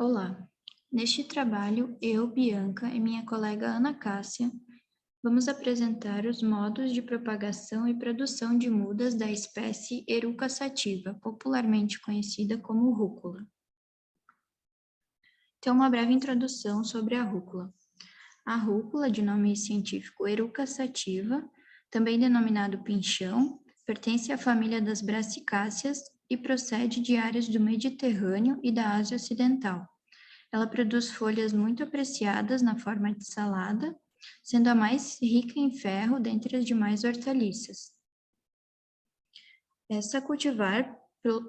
Olá! Neste trabalho, eu, Bianca e minha colega Ana Cássia, vamos apresentar os modos de propagação e produção de mudas da espécie Eruca sativa, popularmente conhecida como rúcula. Então, uma breve introdução sobre a rúcula. A rúcula, de nome científico Eruca sativa, também denominado pinchão, pertence à família das brasicáceas e procede de áreas do Mediterrâneo e da Ásia Ocidental. Ela produz folhas muito apreciadas na forma de salada, sendo a mais rica em ferro dentre as demais hortaliças. Essa cultivar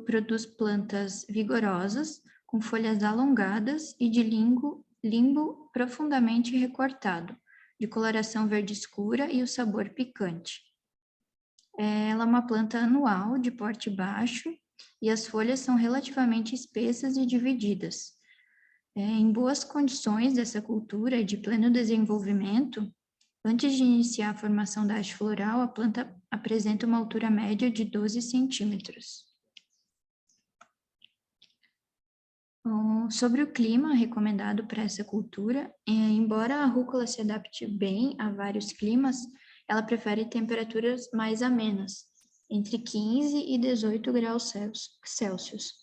produz plantas vigorosas, com folhas alongadas e de limbo profundamente recortado, de coloração verde escura e o sabor picante. Ela é uma planta anual, de porte baixo, e as folhas são relativamente espessas e divididas. Em boas condições dessa cultura e de pleno desenvolvimento, antes de iniciar a formação da haste floral, a planta apresenta uma altura média de 12 centímetros. Sobre o clima recomendado para essa cultura, embora a rúcula se adapte bem a vários climas, ela prefere temperaturas mais amenas, entre 15 e 18 graus Celsius.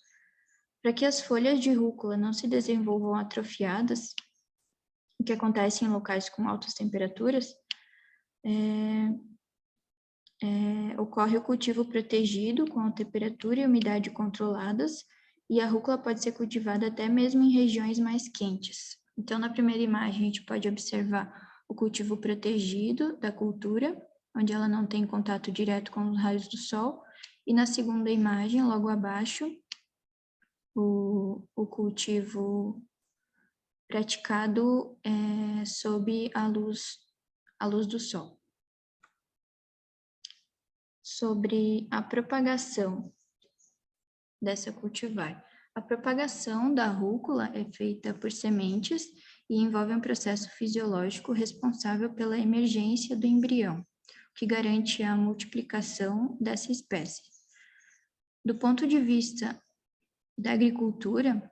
Para que as folhas de rúcula não se desenvolvam atrofiadas, o que acontece em locais com altas temperaturas, ocorre o cultivo protegido com a temperatura e umidade controladas, e a rúcula pode ser cultivada até mesmo em regiões mais quentes. Então, na primeira imagem, a gente pode observar o cultivo protegido da cultura, onde ela não tem contato direto com os raios do sol, e na segunda imagem, logo abaixo, o cultivo praticado sob a luz do sol. Sobre a propagação dessa cultivar. A propagação da rúcula é feita por sementes e envolve um processo fisiológico responsável pela emergência do embrião, que garante a multiplicação dessa espécie. Do ponto de vista da agricultura,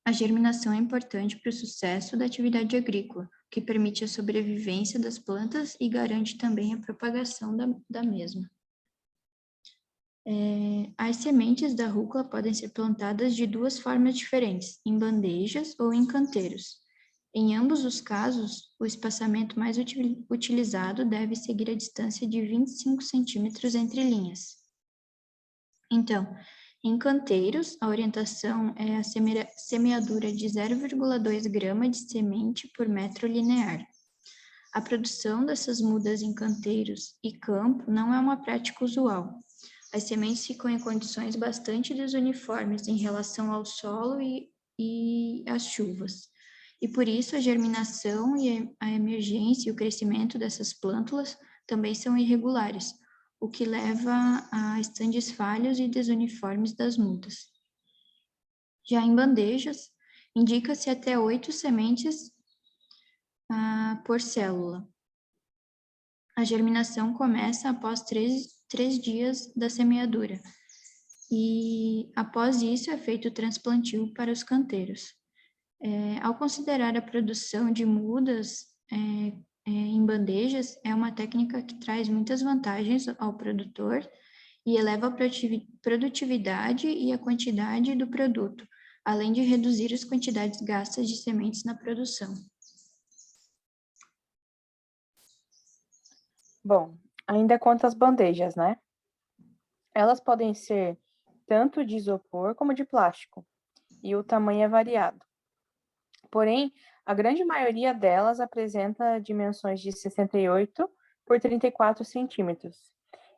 a germinação é importante para o sucesso da atividade agrícola, que permite a sobrevivência das plantas e garante também a propagação da mesma. As sementes da rúcula podem ser plantadas de duas formas diferentes, em bandejas ou em canteiros. Em ambos os casos, o espaçamento mais utilizado deve seguir a distância de 25 centímetros entre linhas. Então, em canteiros, a orientação é a semeadura de 0,2 grama de semente por metro linear. A produção dessas mudas em canteiros e campo não é uma prática usual. As sementes ficam em condições bastante desuniformes em relação ao solo e às chuvas. E por isso a germinação e a emergência e o crescimento dessas plântulas também são irregulares, o que leva a estandes falhos e desuniformes das mudas. Já em bandejas, indica-se até 8 sementes por célula. A germinação começa após 3 dias da semeadura, e após isso é feito o transplantio para os canteiros. Ao considerar a produção de mudas em bandejas, é uma técnica que traz muitas vantagens ao produtor e eleva a produtividade e a quantidade do produto, além de reduzir as quantidades gastas de sementes na produção. Bom, ainda quanto às bandejas, né? Elas podem ser tanto de isopor como de plástico, e o tamanho é variado. Porém, a grande maioria delas apresenta dimensões de 68 por 34 centímetros.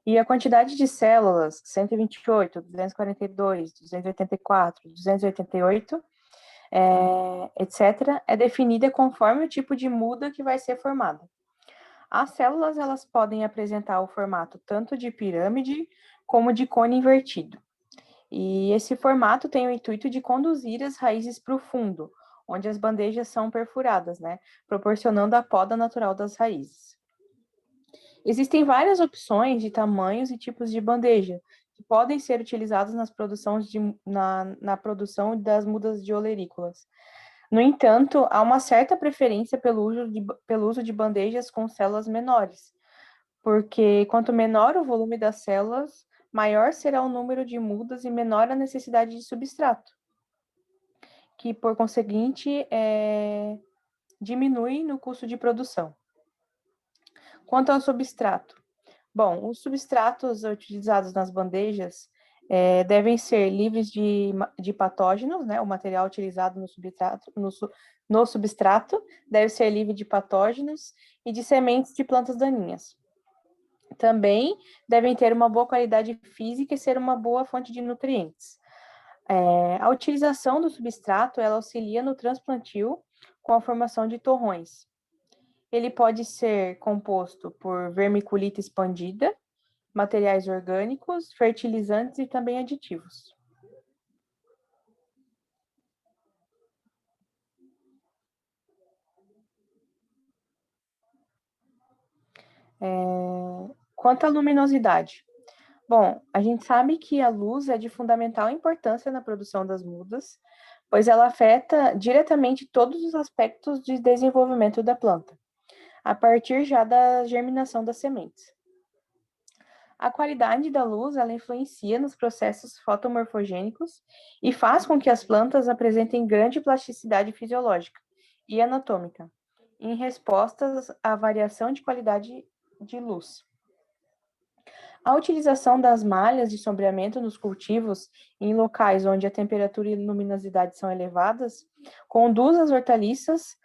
E a quantidade de células, 128, 242, 284, 288, etc., é definida conforme o tipo de muda que vai ser formada. As células, elas podem apresentar o formato tanto de pirâmide como de cone invertido. E esse formato tem o intuito de conduzir as raízes para o fundo, onde as bandejas são perfuradas, né, proporcionando a poda natural das raízes. Existem várias opções de tamanhos e tipos de bandeja, que podem ser utilizados na produção das mudas de olerícolas. No entanto, há uma certa preferência pelo uso de bandejas com células menores, porque quanto menor o volume das células, maior será o número de mudas e menor a necessidade de substrato, que, por conseguinte, diminui no custo de produção. Quanto ao substrato. Bom, os substratos utilizados nas bandejas devem ser livres de patógenos, né? O material utilizado no substrato deve ser livre de patógenos e de sementes de plantas daninhas. Também devem ter uma boa qualidade física e ser uma boa fonte de nutrientes. A utilização do substrato, ela auxilia no transplantio com a formação de torrões. Ele pode ser composto por vermiculita expandida, materiais orgânicos, fertilizantes e também aditivos. Quanto à luminosidade. Bom, a gente sabe que a luz é de fundamental importância na produção das mudas, pois ela afeta diretamente todos os aspectos de desenvolvimento da planta, a partir já da germinação das sementes. A qualidade da luz, ela influencia nos processos fotomorfogênicos e faz com que as plantas apresentem grande plasticidade fisiológica e anatômica, em respostas à variação de qualidade de luz. A utilização das malhas de sombreamento nos cultivos em locais onde a temperatura e luminosidade são elevadas conduz as hortaliças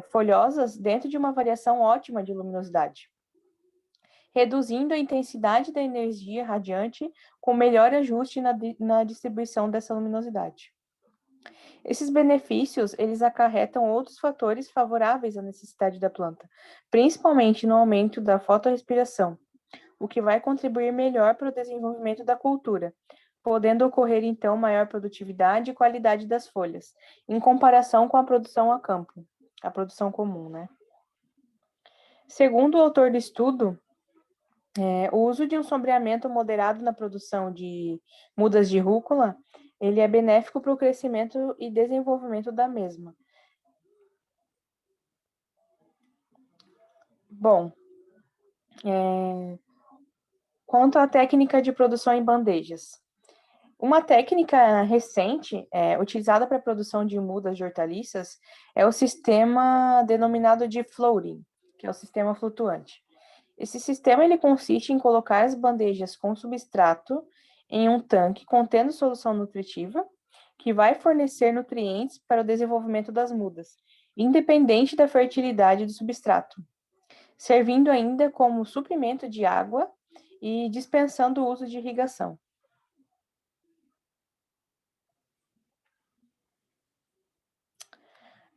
folhosas dentro de uma variação ótima de luminosidade, reduzindo a intensidade da energia radiante com melhor ajuste na distribuição dessa luminosidade. Esses benefícios, eles acarretam outros fatores favoráveis à necessidade da planta, principalmente no aumento da fotorrespiração, o que vai contribuir melhor para o desenvolvimento da cultura, podendo ocorrer, então, maior produtividade e qualidade das folhas, em comparação com a produção a campo, a produção comum, né? Segundo o autor do estudo, o uso de um sombreamento moderado na produção de mudas de rúcula, ele é benéfico para o crescimento e desenvolvimento da mesma. Bom, quanto à técnica de produção em bandejas. Uma técnica recente, utilizada para a produção de mudas de hortaliças, é o sistema denominado de floating, que é o sistema flutuante. Esse sistema ele consiste em colocar as bandejas com substrato em um tanque contendo solução nutritiva, que vai fornecer nutrientes para o desenvolvimento das mudas, independente da fertilidade do substrato, servindo ainda como suprimento de água e dispensando o uso de irrigação.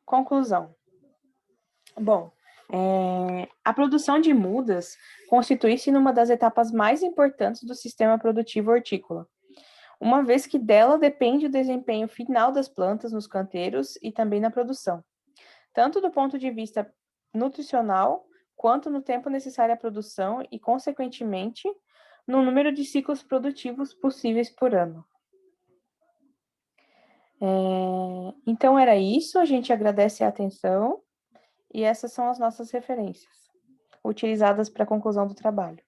Conclusão. Bom, a produção de mudas constitui-se numa das etapas mais importantes do sistema produtivo hortícola, uma vez que dela depende o desempenho final das plantas nos canteiros e também na produção, tanto do ponto de vista nutricional, quanto no tempo necessário à produção e, consequentemente, no número de ciclos produtivos possíveis por ano. Então, era isso, a gente agradece a atenção e essas são as nossas referências, utilizadas para a conclusão do trabalho.